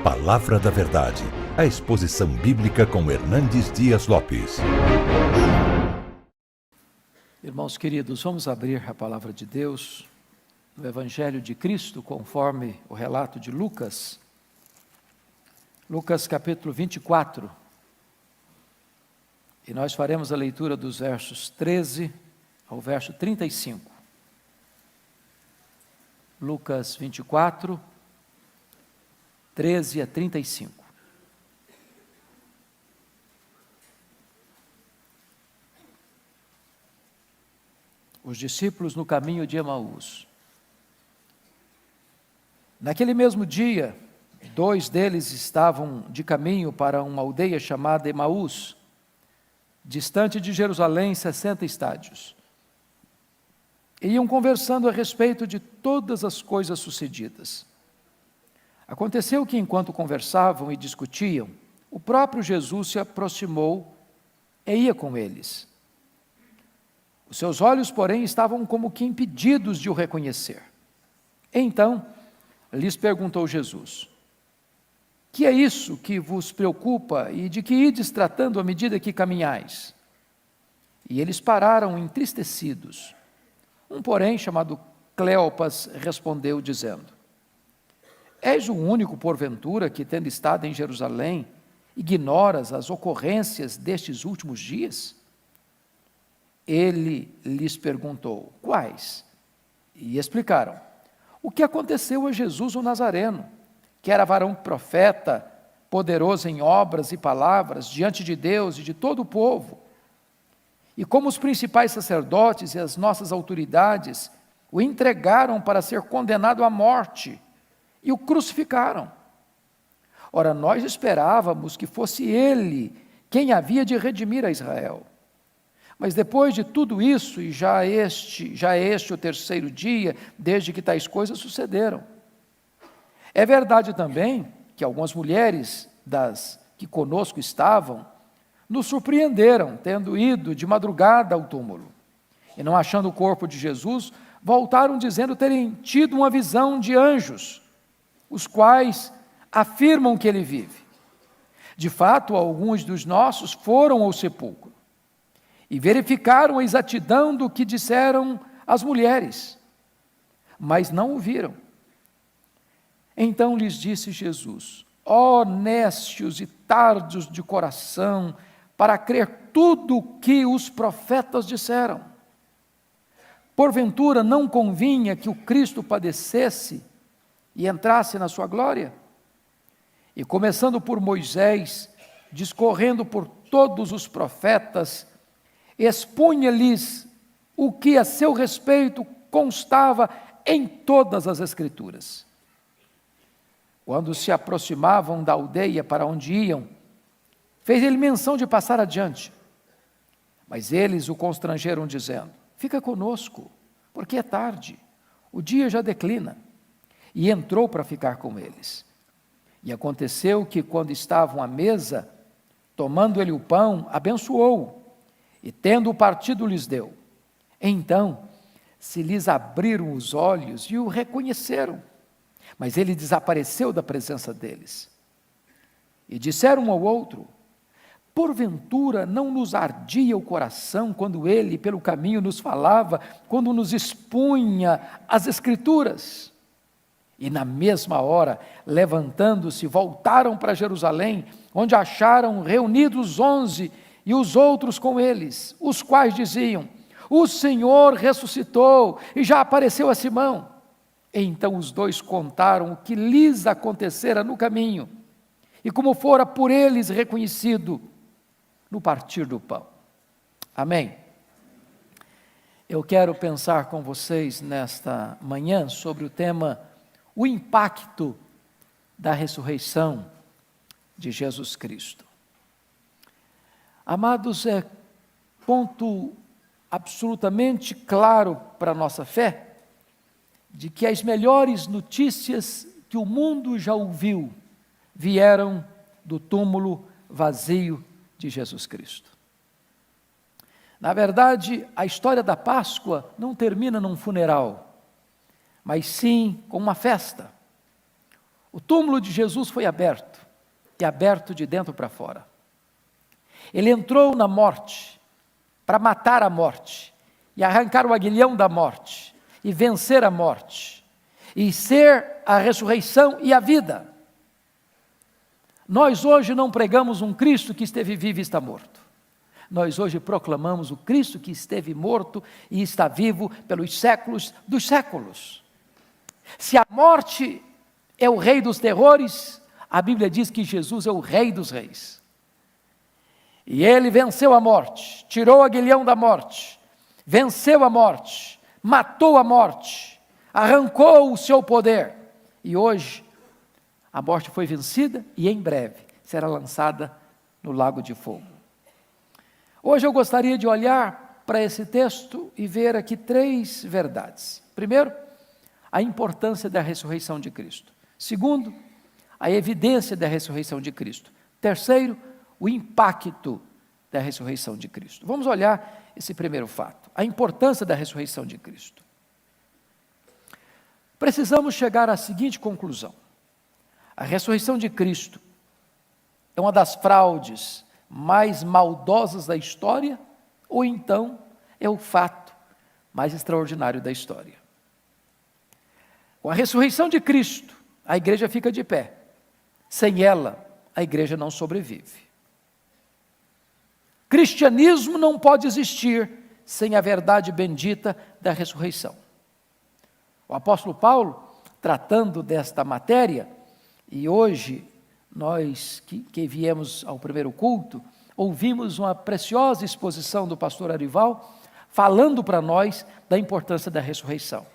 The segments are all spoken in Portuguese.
Palavra da Verdade, a exposição bíblica com Hernandes Dias Lopes. Irmãos queridos, vamos abrir a Palavra de Deus no Evangelho de Cristo, conforme o relato de Lucas. Lucas capítulo 24. E nós faremos a leitura dos versos 13 ao verso 35. Lucas 24, 13 a 35. Os discípulos no caminho de Emaús. Naquele mesmo dia, 2 deles estavam de caminho para uma aldeia chamada Emaús, distante de Jerusalém 60 estádios. E iam conversando a respeito de todas as coisas sucedidas. Aconteceu que, enquanto conversavam e discutiam, o próprio Jesus se aproximou e ia com eles. Os seus olhos, porém, estavam como que impedidos de o reconhecer. Então, lhes perguntou Jesus: que é isso que vos preocupa e de que ides tratando à medida que caminhais? E eles pararam entristecidos. Um, porém, chamado Cleopas, respondeu dizendo: és o único, porventura, que, tendo estado em Jerusalém, ignoras as ocorrências destes últimos dias? Ele lhes perguntou: quais? E explicaram: o que aconteceu a Jesus o Nazareno, que era varão profeta, poderoso em obras e palavras, diante de Deus e de todo o povo. E como os principais sacerdotes e as nossas autoridades o entregaram para ser condenado à morte e o crucificaram. Ora, nós esperávamos que fosse ele quem havia de redimir a Israel. Mas depois de tudo isso, e já é este o terceiro dia, desde que tais coisas sucederam. É verdade também que algumas mulheres das que conosco estavam, nos surpreenderam, tendo ido de madrugada ao túmulo. E não achando o corpo de Jesus, voltaram dizendo terem tido uma visão de anjos, os quais afirmam que ele vive. De fato, alguns dos nossos foram ao sepulcro e verificaram a exatidão do que disseram as mulheres, mas não o viram. Então lhes disse Jesus: ó nécios e tardos de coração, para crer tudo o que os profetas disseram. Porventura não convinha que o Cristo padecesse e entrasse na sua glória? E começando por Moisés, discorrendo por todos os profetas, expunha-lhes o que a seu respeito constava em todas as Escrituras. Quando se aproximavam da aldeia para onde iam, fez ele menção de passar adiante. Mas eles o constrangeram, dizendo: fica conosco, porque é tarde, o dia já declina. E entrou para ficar com eles. E aconteceu que, quando estavam à mesa, tomando ele o pão, abençoou, e tendo-o partido lhes deu. Então se lhes abriram os olhos e o reconheceram, mas ele desapareceu da presença deles. E disseram um ao outro: porventura não nos ardia o coração quando ele pelo caminho nos falava, quando nos expunha as Escrituras? E na mesma hora, levantando-se, voltaram para Jerusalém, onde acharam reunidos os 11 e os outros com eles, os quais diziam: o Senhor ressuscitou e já apareceu a Simão. Então os dois contaram o que lhes acontecera no caminho, e como fora por eles reconhecido no partir do pão. Amém? Eu quero pensar com vocês nesta manhã sobre o tema: o impacto da ressurreição de Jesus Cristo. Amados, é ponto absolutamente claro para a nossa fé de que as melhores notícias que o mundo já ouviu vieram do túmulo vazio de Jesus Cristo. Na verdade, a história da Páscoa não termina num funeral, mas sim com uma festa. O túmulo de Jesus foi aberto, e aberto de dentro para fora. Ele entrou na morte, para matar a morte, e arrancar o aguilhão da morte, e vencer a morte, e ser a ressurreição e a vida. Nós hoje não pregamos um Cristo que esteve vivo e está morto. Nós hoje proclamamos o Cristo que esteve morto e está vivo pelos séculos dos séculos. Se a morte é o rei dos terrores, a Bíblia diz que Jesus é o rei dos reis. E ele venceu a morte, tirou o aguilhão da morte, venceu a morte, matou a morte, arrancou o seu poder. E hoje, a morte foi vencida e em breve será lançada no lago de fogo. Hoje eu gostaria de olhar para esse texto e ver aqui 3 verdades. Primeiro, a importância da ressurreição de Cristo. Segundo, a evidência da ressurreição de Cristo. Terceiro, o impacto da ressurreição de Cristo. Vamos olhar esse primeiro fato, a importância da ressurreição de Cristo. Precisamos chegar à seguinte conclusão: a ressurreição de Cristo é uma das fraudes mais maldosas da história, ou então é o fato mais extraordinário da história. Com a ressurreição de Cristo, a igreja fica de pé. Sem ela, a igreja não sobrevive. Cristianismo não pode existir sem a verdade bendita da ressurreição. O apóstolo Paulo, tratando desta matéria, e hoje nós que viemos ao primeiro culto, ouvimos uma preciosa exposição do pastor Arival, falando para nós da importância da ressurreição.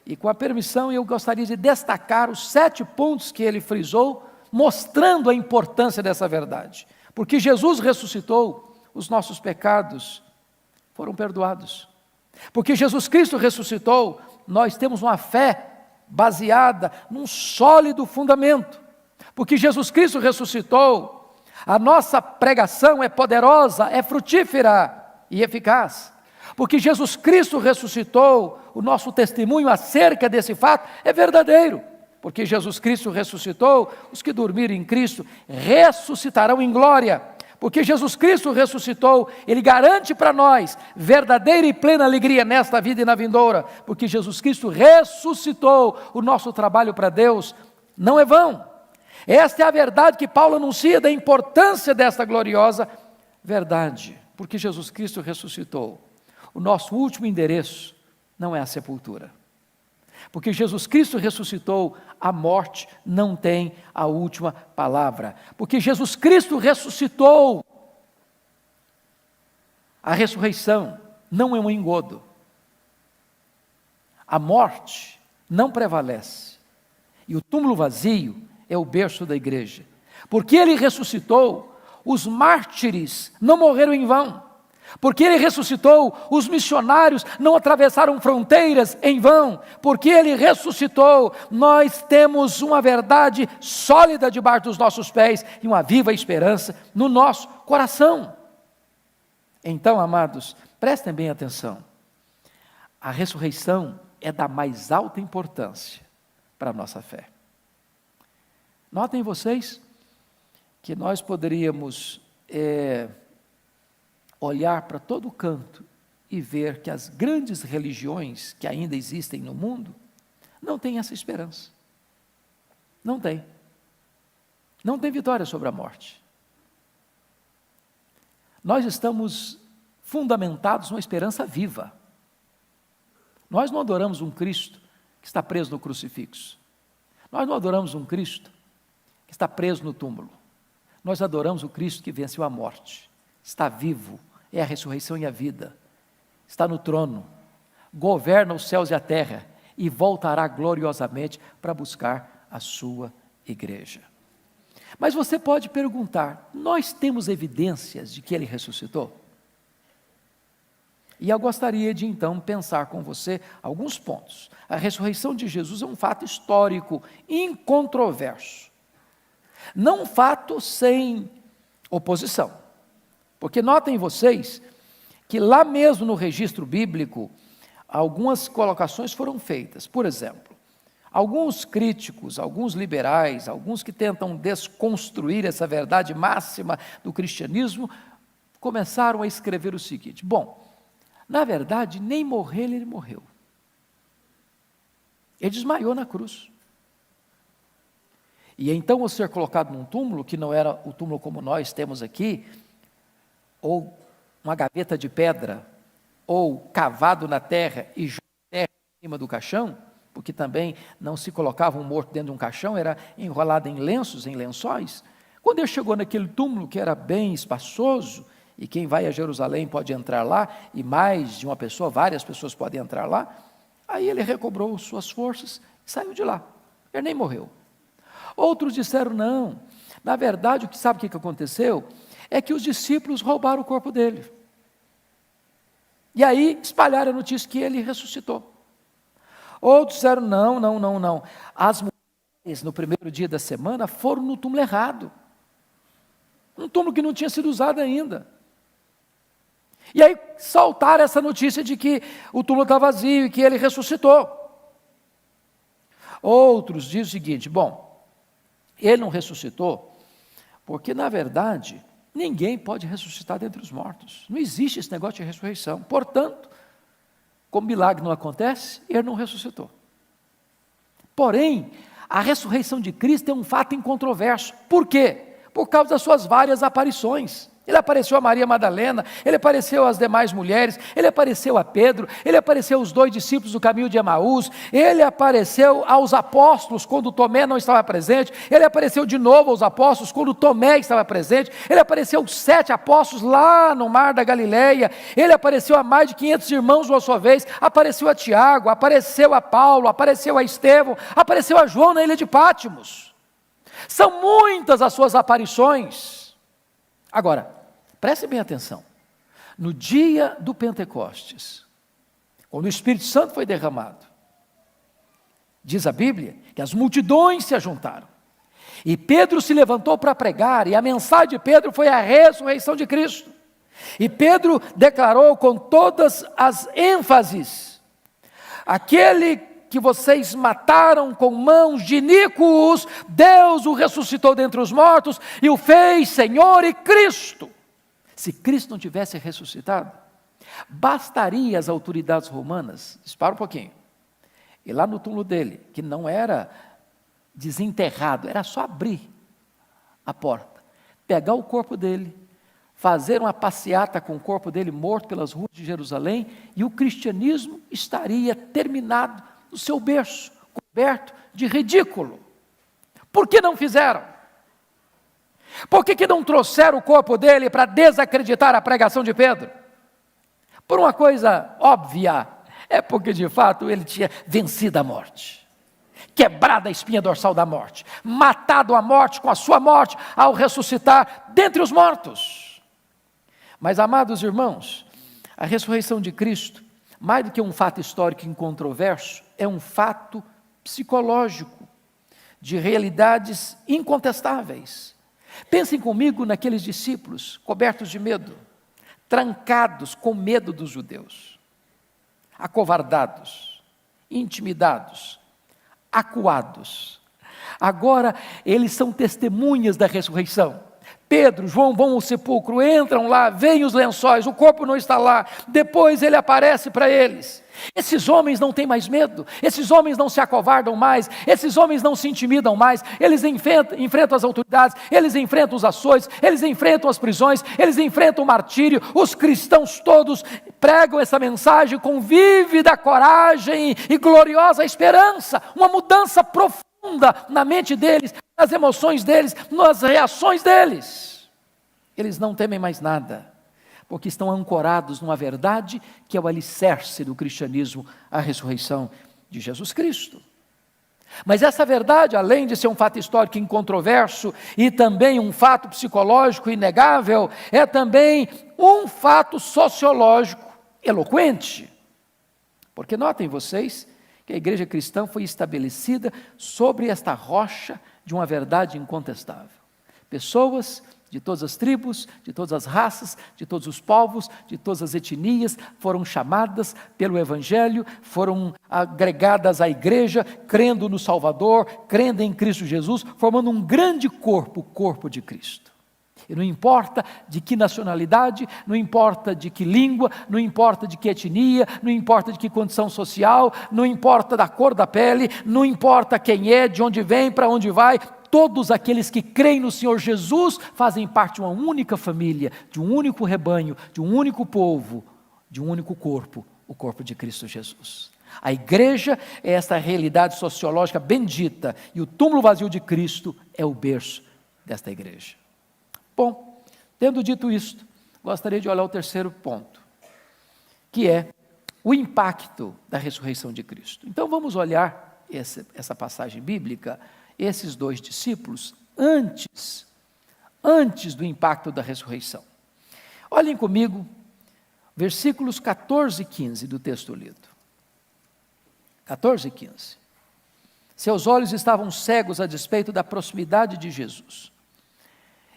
E com a permissão, eu gostaria de destacar os 7 pontos que ele frisou, mostrando a importância dessa verdade. Porque Jesus ressuscitou, os nossos pecados foram perdoados. Porque Jesus Cristo ressuscitou, nós temos uma fé baseada num sólido fundamento. Porque Jesus Cristo ressuscitou, a nossa pregação é poderosa, é frutífera e eficaz. Porque Jesus Cristo ressuscitou, o nosso testemunho acerca desse fato é verdadeiro. Porque Jesus Cristo ressuscitou, os que dormirem em Cristo ressuscitarão em glória. Porque Jesus Cristo ressuscitou, Ele garante para nós verdadeira e plena alegria nesta vida e na vindoura. Porque Jesus Cristo ressuscitou, o nosso trabalho para Deus não é vão. Esta é a verdade que Paulo anuncia da importância desta gloriosa verdade. Porque Jesus Cristo ressuscitou, o nosso último endereço não é a sepultura. Porque Jesus Cristo ressuscitou, a morte não tem a última palavra. Porque Jesus Cristo ressuscitou, a ressurreição não é um engodo. A morte não prevalece. E o túmulo vazio é o berço da igreja. Porque Ele ressuscitou, os mártires não morreram em vão. Porque Ele ressuscitou, os missionários não atravessaram fronteiras em vão. Porque Ele ressuscitou, nós temos uma verdade sólida debaixo dos nossos pés e uma viva esperança no nosso coração. Então, amados, prestem bem atenção. A ressurreição é da mais alta importância para a nossa fé. Notem vocês que nós poderíamos olhar para todo canto e ver que as grandes religiões que ainda existem no mundo não têm essa esperança. Não tem. Não tem vitória sobre a morte. Nós estamos fundamentados numa esperança viva. Nós não adoramos um Cristo que está preso no crucifixo. Nós não adoramos um Cristo que está preso no túmulo. Nós adoramos o Cristo que venceu a morte. Está vivo, é a ressurreição e a vida. Está no trono, governa os céus e a terra e voltará gloriosamente para buscar a sua igreja. Mas você pode perguntar, nós temos evidências de que Ele ressuscitou? E eu gostaria de então pensar com você alguns pontos. A ressurreição de Jesus é um fato histórico, incontroverso. Não um fato sem oposição. Porque notem vocês que lá mesmo no registro bíblico, algumas colocações foram feitas. Por exemplo, Alguns críticos, alguns liberais, alguns que tentam desconstruir essa verdade máxima do cristianismo, começaram a escrever o seguinte: bom, na verdade, nem morrer ele morreu. Ele desmaiou na cruz. E então, ao ser colocado num túmulo, que não era o túmulo como nós temos aqui, ou uma gaveta de pedra, ou cavado na terra e jogado terra em cima do caixão, porque também não se colocava um morto dentro de um caixão, era enrolado em lenços, em lençóis. Quando ele chegou naquele túmulo, que era bem espaçoso, e quem vai a Jerusalém pode entrar lá, e mais de uma pessoa, várias pessoas podem entrar lá, aí ele recobrou suas forças e saiu de lá. Ele nem morreu. Outros disseram, não, na verdade, sabe o que aconteceu? É que os discípulos roubaram o corpo dele. E aí espalharam a notícia que ele ressuscitou. Outros disseram, não. As mulheres, no primeiro dia da semana, foram no túmulo errado. Um túmulo que não tinha sido usado ainda. E aí soltaram essa notícia de que o túmulo está vazio e que ele ressuscitou. Outros dizem o seguinte, bom, ele não ressuscitou, porque na verdade, ninguém pode ressuscitar dentre os mortos. Não existe esse negócio de ressurreição. Portanto, como milagre não acontece, ele não ressuscitou. Porém, a ressurreição de Cristo é um fato incontroverso. Por quê? Por causa das suas várias aparições. Ele apareceu a Maria Madalena, ele apareceu às demais mulheres, ele apareceu a Pedro, ele apareceu aos 2 discípulos do caminho de Emaús, ele apareceu aos apóstolos quando Tomé não estava presente, ele apareceu de novo aos apóstolos quando Tomé estava presente, ele apareceu aos 7 apóstolos lá no mar da Galileia, ele apareceu a mais de 500 irmãos de uma só vez, apareceu a Tiago, apareceu a Paulo, apareceu a Estevão, apareceu a João na ilha de Pátimos. São muitas as suas aparições. Agora, preste bem atenção, no dia do Pentecostes, quando o Espírito Santo foi derramado, diz a Bíblia que as multidões se ajuntaram, e Pedro se levantou para pregar, e a mensagem de Pedro foi a ressurreição de Cristo, e Pedro declarou com todas as ênfases, aquele que vocês mataram com mãos de iníquos, Deus o ressuscitou dentre os mortos, e o fez Senhor e Cristo. Se Cristo não tivesse ressuscitado, bastaria as autoridades romanas, espera um pouquinho, e lá no túmulo dele, que não era desenterrado, era só abrir a porta, pegar o corpo dele, fazer uma passeata com o corpo dele morto pelas ruas de Jerusalém, e o cristianismo estaria terminado no seu berço, coberto de ridículo. Por que não fizeram? Por que não trouxeram o corpo dele para desacreditar a pregação de Pedro? Por uma coisa óbvia, é porque de fato ele tinha vencido a morte, quebrado a espinha dorsal da morte, matado a morte com a sua morte ao ressuscitar dentre os mortos. Mas, amados irmãos, a ressurreição de Cristo, mais do que um fato histórico incontroverso, é um fato psicológico, de realidades incontestáveis. Pensem comigo naqueles discípulos cobertos de medo, trancados com medo dos judeus, acovardados, intimidados, acuados. Agora eles são testemunhas da ressurreição. Pedro, João vão ao sepulcro, entram lá, veem os lençóis, o corpo não está lá, depois ele aparece para eles. Esses homens não têm mais medo, esses homens não se acovardam mais, esses homens não se intimidam mais, eles enfrentam as autoridades, eles enfrentam os açoites, eles enfrentam as prisões, eles enfrentam o martírio. Os cristãos todos pregam essa mensagem com vívida coragem e gloriosa esperança, uma mudança profunda na mente deles, nas emoções deles, nas reações deles. Eles não temem mais nada, porque estão ancorados numa verdade que é o alicerce do cristianismo, a ressurreição de Jesus Cristo. Mas essa verdade, além de ser um fato histórico incontroverso e também um fato psicológico inegável, é também um fato sociológico eloquente. Porque notem vocês que a igreja cristã foi estabelecida sobre esta rocha de uma verdade incontestável. Pessoas de todas as tribos, de todas as raças, de todos os povos, de todas as etnias, foram chamadas pelo Evangelho, foram agregadas à igreja, crendo no Salvador, crendo em Cristo Jesus, formando um grande corpo, o corpo de Cristo. E não importa de que nacionalidade, não importa de que língua, não importa de que etnia, não importa de que condição social, não importa da cor da pele, não importa quem é, de onde vem, para onde vai, todos aqueles que creem no Senhor Jesus fazem parte de uma única família, de um único rebanho, de um único povo, de um único corpo, o corpo de Cristo Jesus. A igreja é esta realidade sociológica bendita e o túmulo vazio de Cristo é o berço desta igreja. Bom, tendo dito isto, gostaria de olhar o terceiro ponto, que é o impacto da ressurreição de Cristo. Então vamos olhar essa passagem bíblica, esses dois discípulos, antes do impacto da ressurreição. Olhem comigo, versículos 14 e 15 do texto lido. 14 e 15. Seus olhos estavam cegos a despeito da proximidade de Jesus.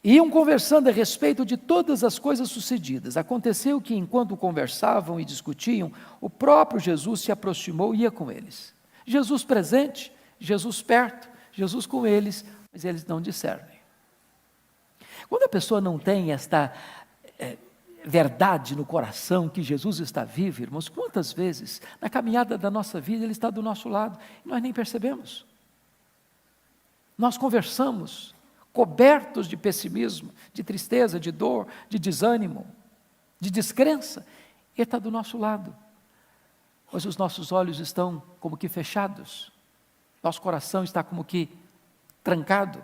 Iam conversando a respeito de todas as coisas sucedidas. Aconteceu que, enquanto conversavam e discutiam, o próprio Jesus se aproximou e ia com eles. Jesus presente, Jesus perto, Jesus com eles, mas eles não discernem. Quando a pessoa não tem esta verdade no coração que Jesus está vivo, irmãos, quantas vezes na caminhada da nossa vida Ele está do nosso lado e nós nem percebemos. Nós conversamos cobertos de pessimismo, de tristeza, de dor, de desânimo, de descrença. Ele está do nosso lado, mas os nossos olhos estão como que fechados, nosso coração está como que trancado,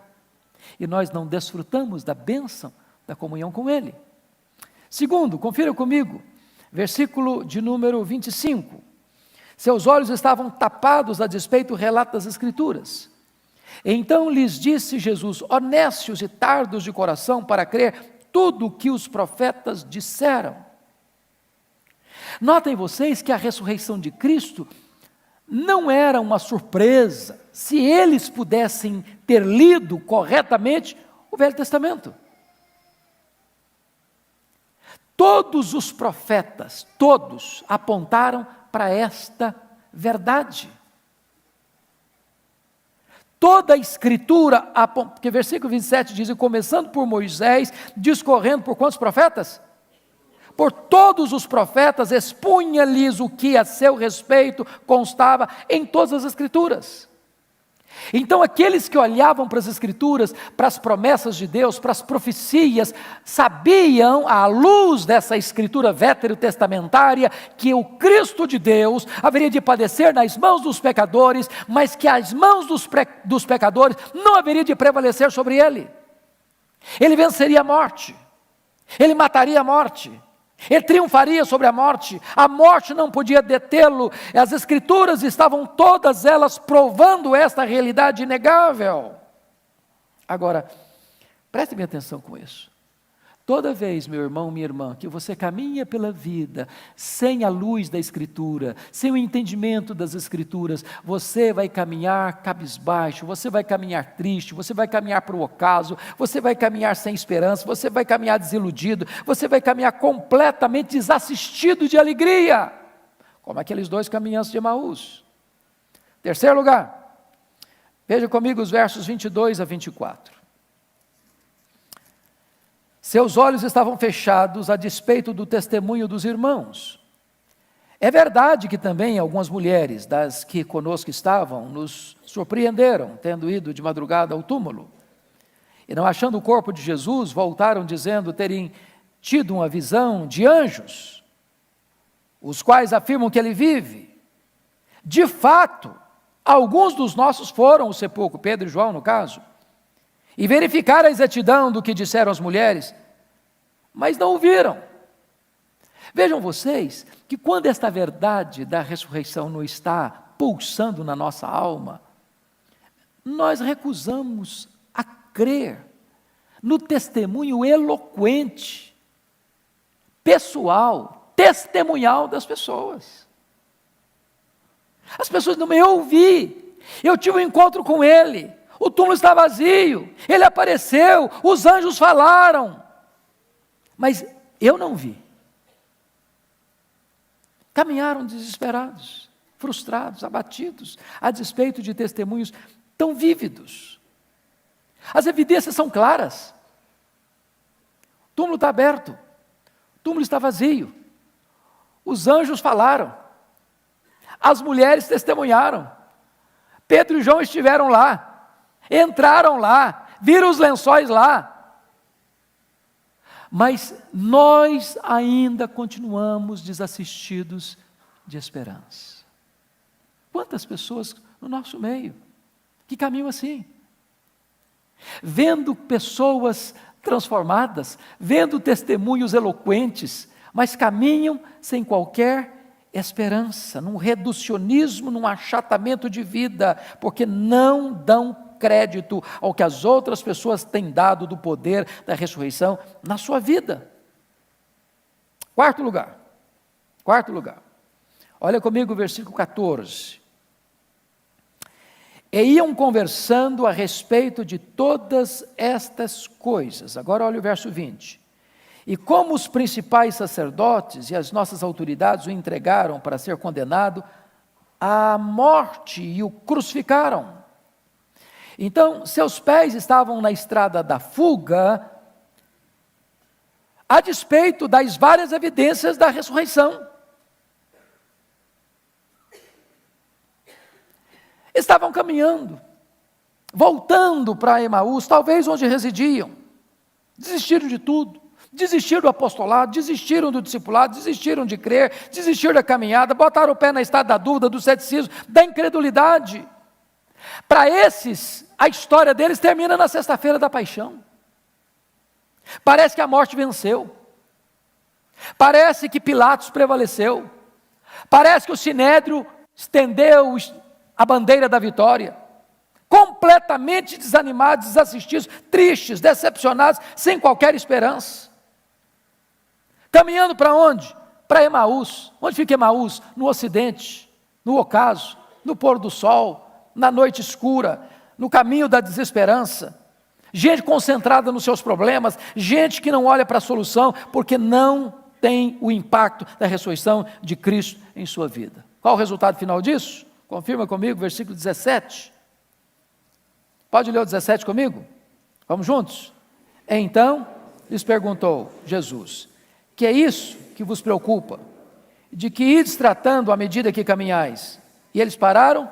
e nós não desfrutamos da bênção da comunhão com Ele. Segundo, confira comigo, versículo de número 25. Seus olhos estavam tapados a despeito do relato das Escrituras. Então lhes disse Jesus: honestos e tardos de coração para crer tudo o que os profetas disseram. Notem vocês que a ressurreição de Cristo não era uma surpresa, se eles pudessem ter lido corretamente o Velho Testamento. Todos os profetas, todos apontaram para esta verdade. Toda a Escritura, porque versículo 27 diz, começando por Moisés, discorrendo por quantos profetas? Por todos os profetas, expunha-lhes o que a seu respeito constava em todas as Escrituras. Então aqueles que olhavam para as Escrituras, para as promessas de Deus, para as profecias, sabiam, à luz dessa Escritura veterotestamentária, que o Cristo de Deus haveria de padecer nas mãos dos pecadores, mas que as mãos dos pecadores não haveria de prevalecer sobre ele. Ele venceria a morte, ele mataria a morte, ele triunfaria sobre a morte não podia detê-lo. As Escrituras estavam todas elas provando esta realidade inegável. Agora, preste bem atenção com isso. Toda vez, meu irmão, minha irmã, que você caminha pela vida sem a luz da Escritura, sem o entendimento das Escrituras, você vai caminhar cabisbaixo, você vai caminhar triste, você vai caminhar para o ocaso, você vai caminhar sem esperança, você vai caminhar desiludido, você vai caminhar completamente desassistido de alegria, como aqueles dois caminhantes de Emaús. Terceiro lugar, veja comigo os versos 22 a 24. Seus olhos estavam fechados a despeito do testemunho dos irmãos. É verdade que também algumas mulheres das que conosco estavam nos surpreenderam, tendo ido de madrugada ao túmulo. E não achando o corpo de Jesus, voltaram dizendo terem tido uma visão de anjos, os quais afirmam que ele vive. De fato, alguns dos nossos foram ao sepulcro, Pedro e João no caso, e verificaram a exatidão do que disseram as mulheres, mas não o viram. Vejam vocês que quando esta verdade da ressurreição não está pulsando na nossa alma, nós recusamos a crer no testemunho eloquente, pessoal, testemunhal das pessoas. As pessoas não me ouviram, eu tive um encontro com ele. o túmulo está vazio, ele apareceu, os anjos falaram, mas eu não vi. Caminharam desesperados, frustrados, abatidos, a despeito de testemunhos tão vívidos. As evidências são claras. O túmulo está aberto, o túmulo está vazio. Os anjos falaram, as mulheres testemunharam. Pedro e João estiveram lá, entraram lá, viram os lençóis lá. Mas nós ainda continuamos desassistidos de esperança. Quantas pessoas no nosso meio que caminham assim, vendo pessoas transformadas, vendo testemunhos eloquentes, mas caminham sem qualquer esperança, num reducionismo, num achatamento de vida, porque não dão crédito ao que as outras pessoas têm dado do poder da ressurreição na sua vida. Quarto lugar, olha comigo o versículo 14. E iam conversando a respeito de todas estas coisas. Agora olha o verso 20. E como os principais sacerdotes e as nossas autoridades o entregaram para ser condenado à morte e o crucificaram. Então, seus pés estavam na estrada da fuga, a despeito das várias evidências da ressurreição. Estavam caminhando, voltando para Emaús, talvez onde residiam. Desistiram de tudo. Desistiram do apostolado, desistiram do discipulado, desistiram de crer, desistiram da caminhada, botaram o pé na estrada da dúvida, do ceticismo, da incredulidade. Para esses, a história deles termina na sexta-feira da paixão. Parece que a morte venceu. Parece que Pilatos prevaleceu. Parece que o Sinédrio estendeu a bandeira da vitória. Completamente desanimados, desassistidos, tristes, decepcionados, sem qualquer esperança. Caminhando para onde? Para Emaús. Onde fica Emaús? No ocidente, no ocaso, no pôr do sol, na noite escura, no caminho da desesperança. Gente concentrada nos seus problemas, gente que não olha para a solução, porque não tem o impacto da ressurreição de Cristo em sua vida. Qual o resultado final disso? Confirma comigo, versículo 17. Pode ler o 17 comigo? Vamos juntos? Então, lhes perguntou Jesus: que é isso que vos preocupa? De que ides tratando à medida que caminhais? E eles pararam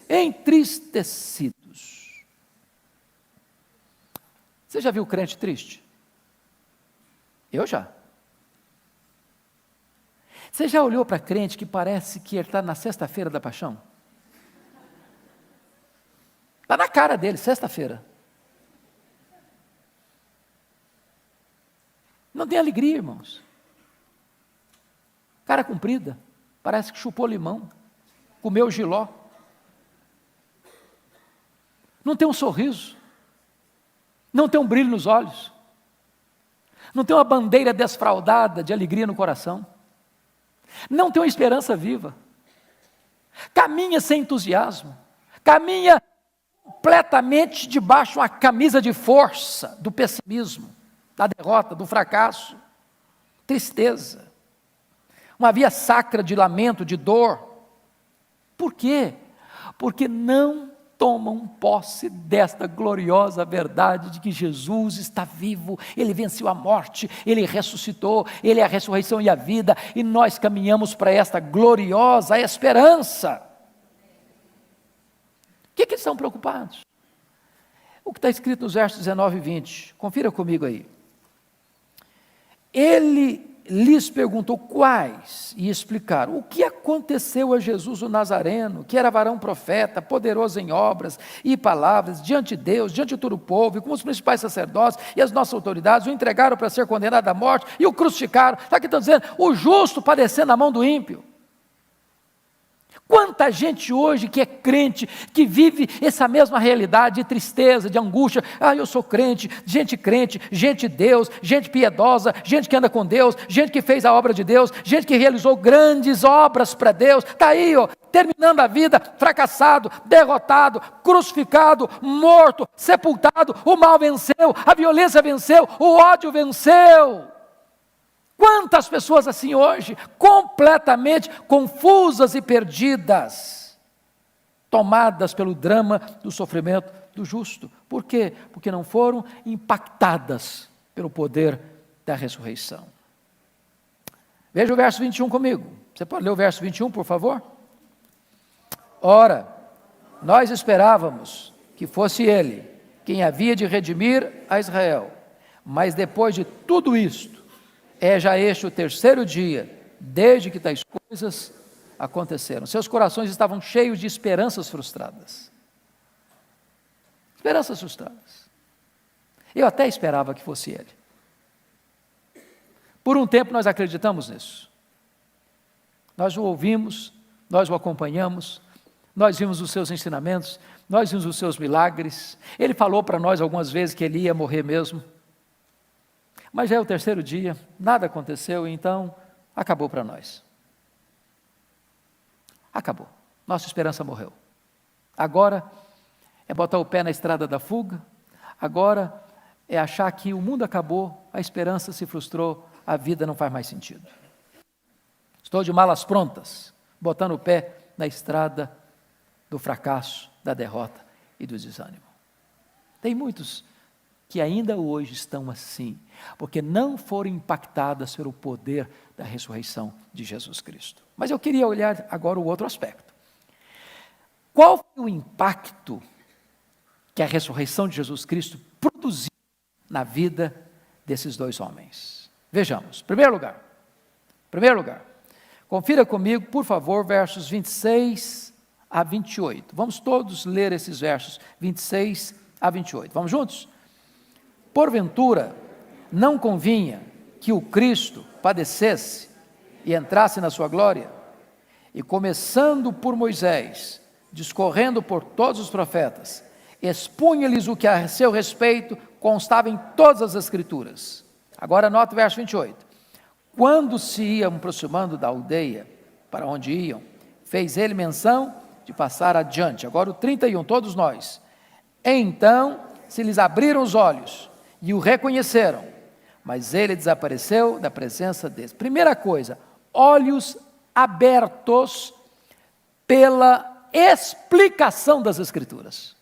entristecidos. Você já viu crente triste? Eu já. Você já olhou para crente que parece que ele está na sexta-feira da paixão? Está na cara dele, sexta-feira. Não tem alegria, irmãos. Cara comprida, parece que chupou limão, comeu jiló. Não tem um sorriso, não tem um brilho nos olhos, não tem uma bandeira desfraldada de alegria no coração, não tem uma esperança viva, caminha sem entusiasmo, caminha completamente debaixo de uma camisa de força do pessimismo, da derrota, do fracasso, tristeza, uma via sacra de lamento, de dor. Por quê? Porque não tomam posse desta gloriosa verdade de que Jesus está vivo, Ele venceu a morte, Ele ressuscitou, Ele é a ressurreição e a vida, e nós caminhamos para esta gloriosa esperança. O que eles estão preocupados? O que está escrito nos versos 19 e 20, confira comigo aí. Ele lhes perguntou quais, e explicaram o que aconteceu a Jesus o Nazareno, que era varão profeta, poderoso em obras e palavras, diante de Deus, diante de todo o povo, e como os principais sacerdotes e as nossas autoridades o entregaram para ser condenado à morte e o crucificaram. Está aqui estão dizendo, o justo padecendo na mão do ímpio. Quanta gente hoje que é crente, que vive essa mesma realidade de tristeza, de angústia. Eu sou crente, gente de Deus, gente piedosa, gente que anda com Deus, gente que fez a obra de Deus, gente que realizou grandes obras para Deus. Está aí, terminando a vida, fracassado, derrotado, crucificado, morto, sepultado. O mal venceu, a violência venceu, o ódio venceu. Quantas pessoas assim hoje, completamente confusas e perdidas, tomadas pelo drama do sofrimento do justo. Por quê? Porque não foram impactadas pelo poder da ressurreição. Veja o verso 21 comigo. Você pode ler o verso 21, por favor? Ora, nós esperávamos que fosse Ele quem havia de redimir a Israel, mas depois de tudo isto, é já este o terceiro dia, desde que tais coisas aconteceram. Seus corações estavam cheios de esperanças frustradas. Esperanças frustradas. Eu até esperava que fosse Ele. Por um tempo nós acreditamos nisso. Nós o ouvimos, nós o acompanhamos, nós vimos os seus ensinamentos, nós vimos os seus milagres. Ele falou para nós algumas vezes que Ele ia morrer mesmo. Mas já é o terceiro dia, nada aconteceu, então acabou para nós. Acabou, nossa esperança morreu. Agora é botar o pé na estrada da fuga, agora é achar que o mundo acabou, a esperança se frustrou, a vida não faz mais sentido. Estou de malas prontas, botando o pé na estrada do fracasso, da derrota e do desânimo. Tem muitos que ainda hoje estão assim, porque não foram impactadas pelo poder da ressurreição de Jesus Cristo. Mas eu queria olhar agora o outro aspecto. Qual foi o impacto que a ressurreição de Jesus Cristo produziu na vida desses dois homens? Vejamos, primeiro lugar, confira comigo, por favor, versos 26 a 28. Vamos todos ler esses versos, 26 a 28. Vamos juntos? Porventura, não convinha que o Cristo padecesse e entrasse na sua glória? E começando por Moisés, discorrendo por todos os profetas, expunha-lhes o que a seu respeito constava em todas as Escrituras. Agora nota o verso 28. Quando se iam aproximando da aldeia para onde iam, fez ele menção de passar adiante. Agora o 31, todos nós. Então se lhes abriram os olhos e o reconheceram, mas ele desapareceu da presença deles. Primeira coisa, olhos abertos pela explicação das Escrituras.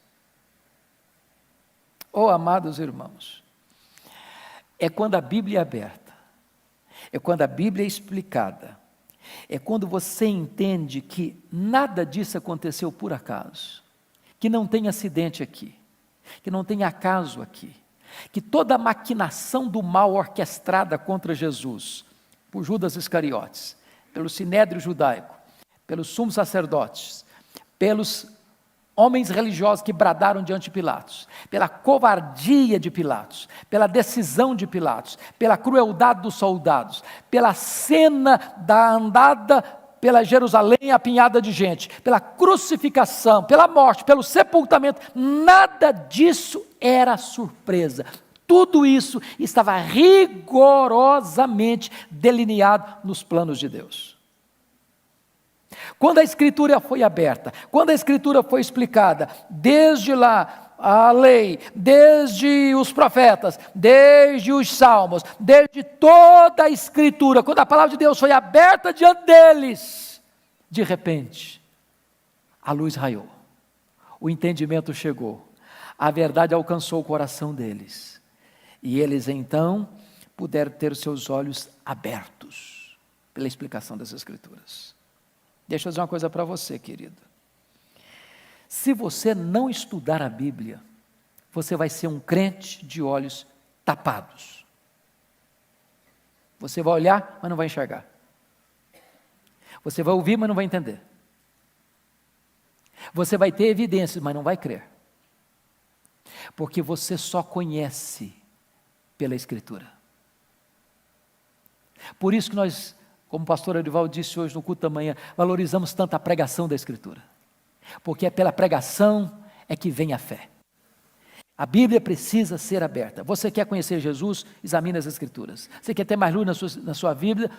Amados irmãos, é quando a Bíblia é aberta, é quando a Bíblia é explicada, é quando você entende que nada disso aconteceu por acaso, que não tem acidente aqui, que não tem acaso aqui, que toda a maquinação do mal orquestrada contra Jesus, por Judas Iscariotes, pelo sinédrio judaico, pelos sumos sacerdotes, pelos homens religiosos que bradaram diante de Pilatos, pela covardia de Pilatos, pela decisão de Pilatos, pela crueldade dos soldados, pela cena da andada pela Jerusalém apinhada de gente, pela crucificação, pela morte, pelo sepultamento, nada disso era surpresa. Tudo isso estava rigorosamente delineado nos planos de Deus. Quando a Escritura foi aberta, quando a Escritura foi explicada, desde lá a lei, desde os profetas, desde os salmos, desde toda a Escritura, quando a palavra de Deus foi aberta diante deles, de repente, a luz raiou, o entendimento chegou, a verdade alcançou o coração deles, e eles então puderam ter seus olhos abertos pela explicação das Escrituras. Deixa eu dizer uma coisa para você, querido. Se você não estudar a Bíblia, você vai ser um crente de olhos tapados. Você vai olhar, mas não vai enxergar. Você vai ouvir, mas não vai entender. Você vai ter evidências, mas não vai crer. Porque você só conhece pela Escritura. Por isso que nós Como o pastor Edivaldo disse hoje no culto da manhã, valorizamos tanto a pregação da Escritura, porque é pela pregação é que vem a fé. A Bíblia precisa ser aberta. Você quer conhecer Jesus? Examine as Escrituras. Você quer ter mais luz na sua vida?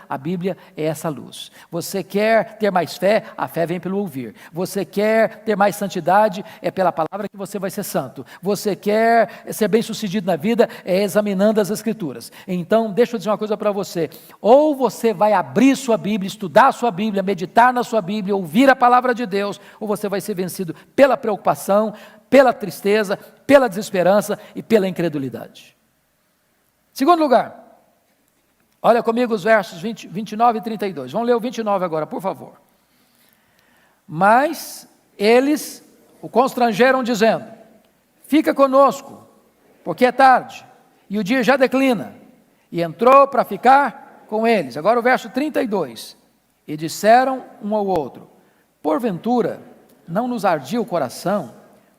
A Bíblia é essa luz. Você quer ter mais fé? A fé vem pelo ouvir. Você quer ter mais santidade? É pela palavra que você vai ser santo. Você quer ser bem-sucedido na vida? É examinando as Escrituras. Então, deixa eu dizer uma coisa para você. Ou você vai abrir sua Bíblia, estudar sua Bíblia, meditar na sua Bíblia, ouvir a palavra de Deus, ou você vai ser vencido pela preocupação, pela tristeza, pela desesperança e pela incredulidade. Segundo lugar, olha comigo os versos 29 e 32. Vamos ler o 29 agora, por favor. Mas eles o constrangeram dizendo: fica conosco, porque é tarde, e o dia já declina. E entrou para ficar com eles. Agora o verso 32. E disseram um ao outro: porventura não nos ardia o coração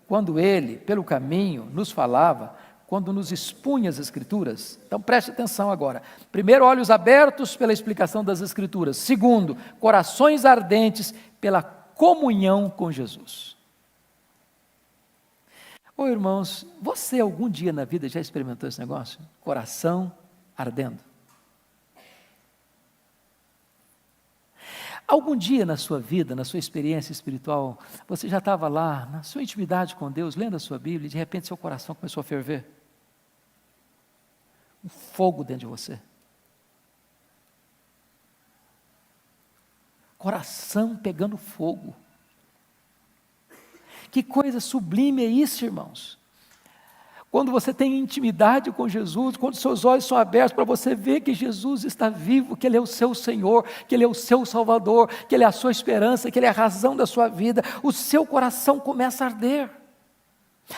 quando ele, pelo caminho, nos falava, quando nos expunha as Escrituras? Então preste atenção agora. Primeiro, olhos abertos pela explicação das Escrituras. Segundo, corações ardentes pela comunhão com Jesus. Ô irmãos, você algum dia na vida já experimentou esse negócio? Coração ardendo. Algum dia na sua vida, na sua experiência espiritual, você já estava lá, na sua intimidade com Deus, lendo a sua Bíblia, e de repente seu coração começou a ferver? Um fogo dentro de você. Coração pegando fogo. Que coisa sublime é isso, irmãos? Quando você tem intimidade com Jesus, quando seus olhos são abertos para você ver que Jesus está vivo, que Ele é o seu Senhor, que Ele é o seu Salvador, que Ele é a sua esperança, que Ele é a razão da sua vida, o seu coração começa a arder.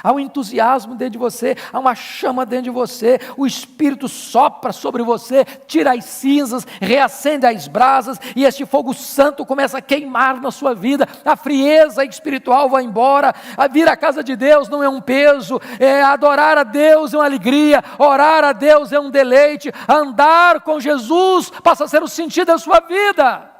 Há um entusiasmo dentro de você, há uma chama dentro de você, o Espírito sopra sobre você, tira as cinzas, reacende as brasas, e este fogo santo começa a queimar na sua vida, a frieza espiritual vai embora, a vir à casa de Deus não é um peso, adorar a Deus é uma alegria, orar a Deus é um deleite, andar com Jesus passa a ser o sentido da sua vida.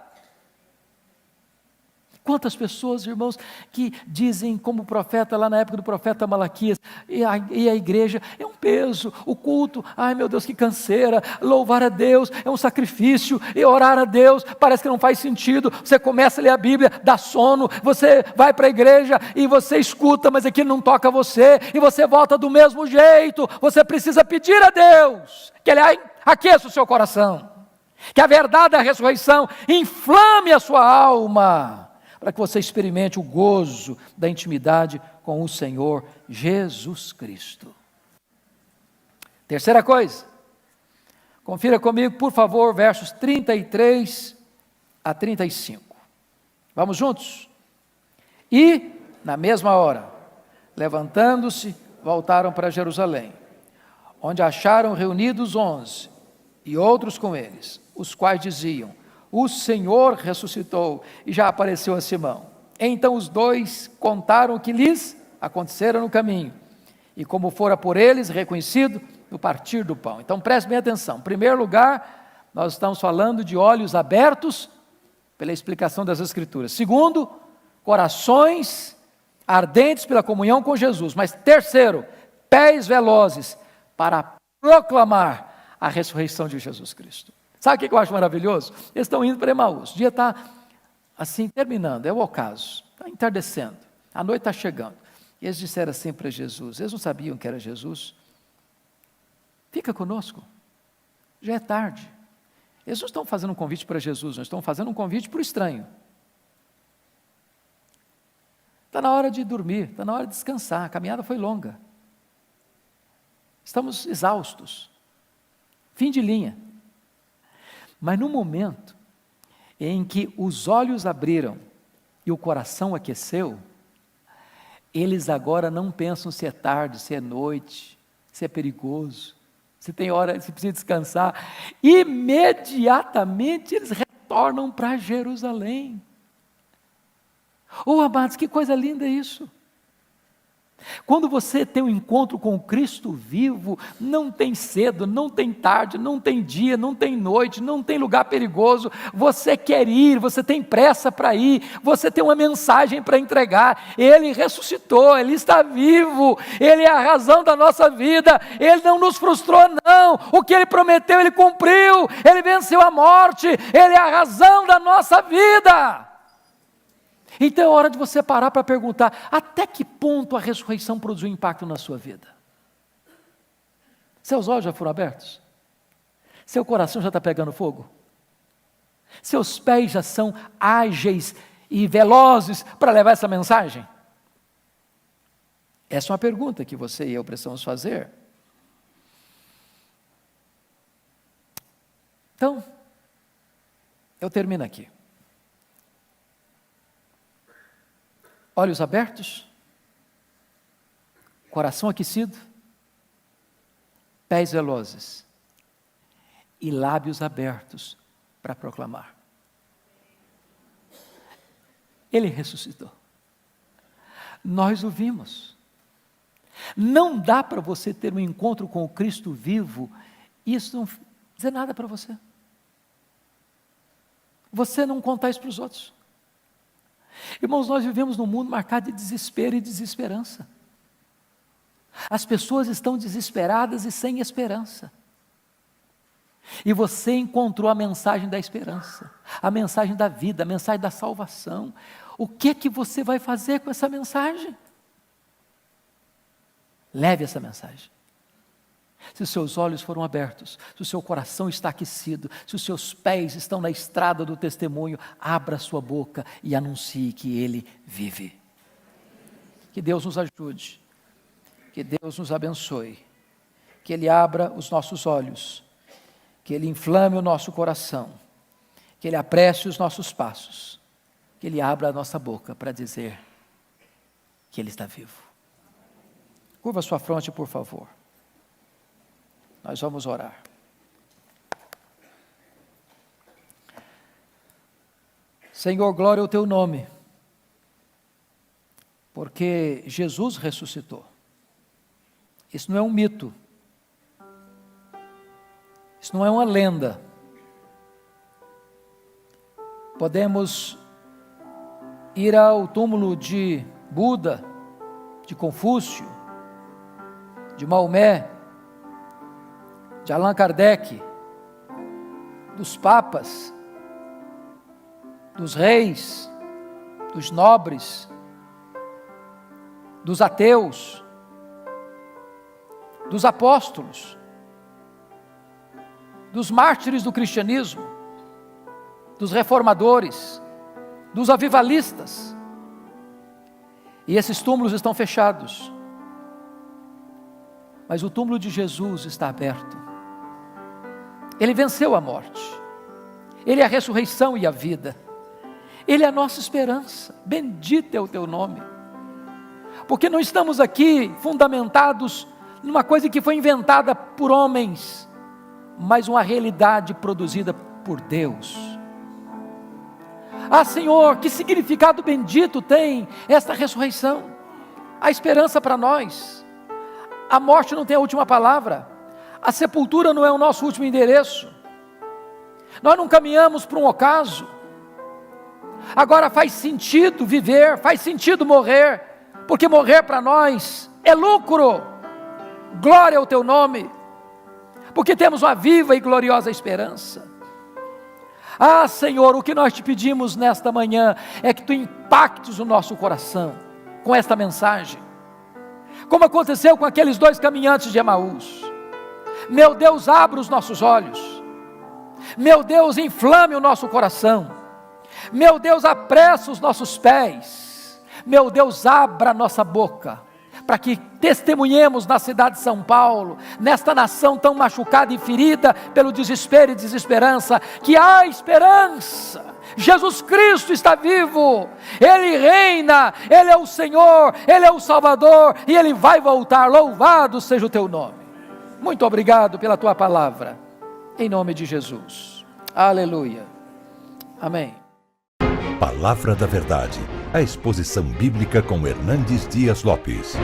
Quantas pessoas, irmãos, que dizem como o profeta, lá na época do profeta Malaquias, e a igreja é um peso, o culto, ai meu Deus, que canseira, louvar a Deus é um sacrifício, e orar a Deus parece que não faz sentido, você começa a ler a Bíblia, dá sono, você vai para a igreja e você escuta, mas aquilo não toca você, e você volta do mesmo jeito. Você precisa pedir a Deus, que Ele aqueça o seu coração, que a verdade da ressurreição inflame a sua alma, para que você experimente o gozo da intimidade com o Senhor Jesus Cristo. Terceira coisa, confira comigo, por favor, versos 33 a 35. Vamos juntos? E, na mesma hora, levantando-se, voltaram para Jerusalém, onde acharam reunidos 11, e outros com eles, os quais diziam: o Senhor ressuscitou e já apareceu a Simão. Então os dois contaram o que lhes acontecera no caminho, e como fora por eles reconhecido no partir do pão. Então preste bem atenção. Em primeiro lugar, nós estamos falando de olhos abertos pela explicação das Escrituras. Segundo, corações ardentes pela comunhão com Jesus. Mas terceiro, pés velozes para proclamar a ressurreição de Jesus Cristo. Sabe o que eu acho maravilhoso? Eles estão indo para Emaús, o dia está assim, terminando, é o ocaso, está entardecendo, a noite está chegando, e eles disseram assim para Jesus, eles não sabiam que era Jesus: fica conosco, já é tarde. Eles não estão fazendo um convite para Jesus, não estão fazendo um convite para o estranho. Está na hora de dormir, está na hora de descansar, a caminhada foi longa, estamos exaustos, fim de linha. Mas no momento em que os olhos abriram e o coração aqueceu, eles agora não pensam se é tarde, se é noite, se é perigoso, se tem hora, se precisa descansar. Imediatamente eles retornam para Jerusalém. Oh, amados, que coisa linda isso! Quando você tem um encontro com o Cristo vivo, não tem cedo, não tem tarde, não tem dia, não tem noite, não tem lugar perigoso. Você quer ir, você tem pressa para ir, você tem uma mensagem para entregar. Ele ressuscitou, Ele está vivo, Ele é a razão da nossa vida, Ele não nos frustrou não, o que Ele prometeu Ele cumpriu, Ele venceu a morte, Ele é a razão da nossa vida. Então é hora de você parar para perguntar, até que ponto a ressurreição produziu impacto na sua vida? Seus olhos já foram abertos? Seu coração já está pegando fogo? Seus pés já são ágeis e velozes para levar essa mensagem? Essa é uma pergunta que você e eu precisamos fazer. Então, eu termino aqui. Olhos abertos, coração aquecido, pés velozes e lábios abertos para proclamar. Ele ressuscitou. Nós o vimos. Não dá para você ter um encontro com o Cristo vivo e isso não dizer nada para você. Você não contar isso para os outros. Irmãos, nós vivemos num mundo marcado de desespero e desesperança. As pessoas estão desesperadas e sem esperança. E você encontrou a mensagem da esperança, a mensagem da vida, a mensagem da salvação. O que é que você vai fazer com essa mensagem? Leve essa mensagem. Se os seus olhos foram abertos, se o seu coração está aquecido, se os seus pés estão na estrada do testemunho, abra a sua boca e anuncie que Ele vive. Que Deus nos ajude, que Deus nos abençoe, que Ele abra os nossos olhos, que Ele inflame o nosso coração, que Ele apresse os nossos passos, que Ele abra a nossa boca para dizer que Ele está vivo. Curva sua fronte, por favor. Nós vamos orar. Senhor, glória ao teu nome, porque Jesus ressuscitou. Isso não é um mito, isso não é uma lenda. Podemos ir ao túmulo de Buda, de Confúcio, de Maomé, de Allan Kardec, dos papas, dos reis, dos nobres, dos ateus, dos apóstolos, dos mártires do cristianismo, dos reformadores, dos avivalistas. E esses túmulos estão fechados, mas o túmulo de Jesus está aberto. Ele venceu a morte, Ele é a ressurreição e a vida, Ele é a nossa esperança. Bendito é o teu nome, porque não estamos aqui fundamentados numa coisa que foi inventada por homens, mas uma realidade produzida por Deus. Ah, Senhor, que significado bendito tem esta ressurreição, a esperança para nós. A morte não tem a última palavra, a sepultura não é o nosso último endereço, nós não caminhamos para um ocaso. Agora faz sentido viver, faz sentido morrer, porque morrer para nós é lucro. Glória ao teu nome, porque temos uma viva e gloriosa esperança. Ah, Senhor, o que nós te pedimos nesta manhã é que tu impactes o nosso coração com esta mensagem, como aconteceu com aqueles dois caminhantes de Emaús. Meu Deus, abra os nossos olhos, meu Deus, inflame o nosso coração, meu Deus, apressa os nossos pés, meu Deus, abra a nossa boca, para que testemunhemos na cidade de São Paulo, nesta nação tão machucada e ferida pelo desespero e desesperança, que há esperança. Jesus Cristo está vivo, Ele reina, Ele é o Senhor, Ele é o Salvador, e Ele vai voltar. Louvado seja o teu nome. Muito obrigado pela tua palavra, em nome de Jesus. Aleluia. Amém. Palavra da Verdade, a exposição bíblica com Hernandes Dias Lopes.